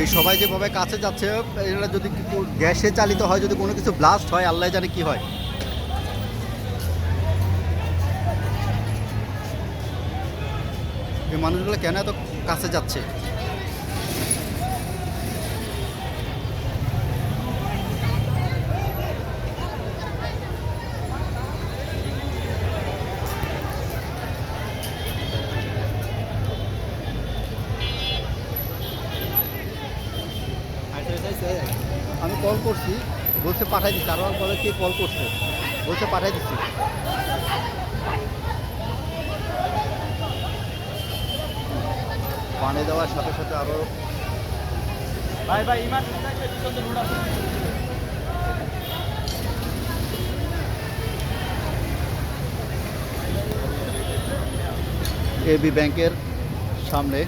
এই সবাই যেভাবে কাছে যাচ্ছে, এরা যদি গ্যাসে চালিত হয়, যদি কোনো কিছু ব্লাস্ট হয়, আল্লাহ জানে কি হয়। এই মানুষগুলো কেন এত কাছে যাচ্ছে? আমি কল করছি, বলছে পাঠাই দিচ্ছি, আরও বলে কে কল করছে, বলছে পাঠাই দিচ্ছি। পানি দেওয়ার সাথে সাথে আরও ভাই ভাই ইমার্জেন্সি এবি ব্যাংকের সামনে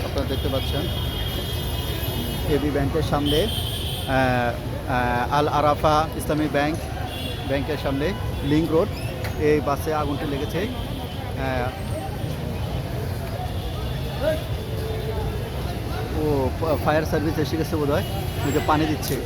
আপনারা দেখতে পাচ্ছেন, এবি ব্যাংকের সামনে আল আরাফা ইসলামী ব্যাংকের সামনে লিংক রোড, এই বাসে আগুনটি লেগেছে। ও ফায়ার সার্ভিস এসে গেছে বোধ হয়, ওই যে পানি দিচ্ছে।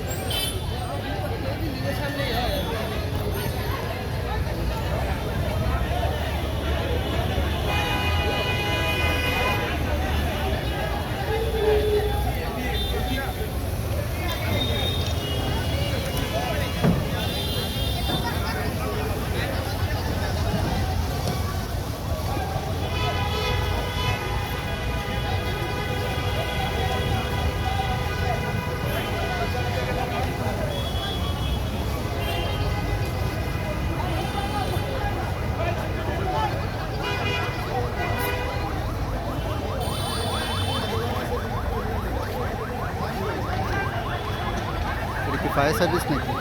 এটা কি ফায়ার সার্ভিস নাকি?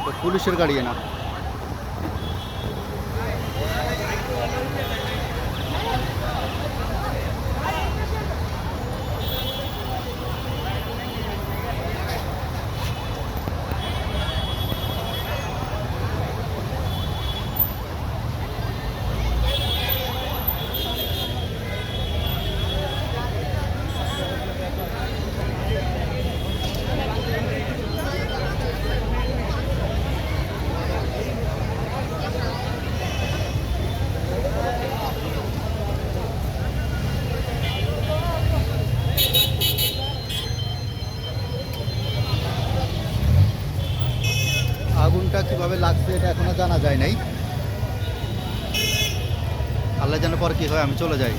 তো পুলিশের গাড়ি না। আগুনটা কিভাবে লাগছে এটা এখনো জানা যায় নাই। আল্লাহ জানে পরে কি হয়, আমি চলে যাই।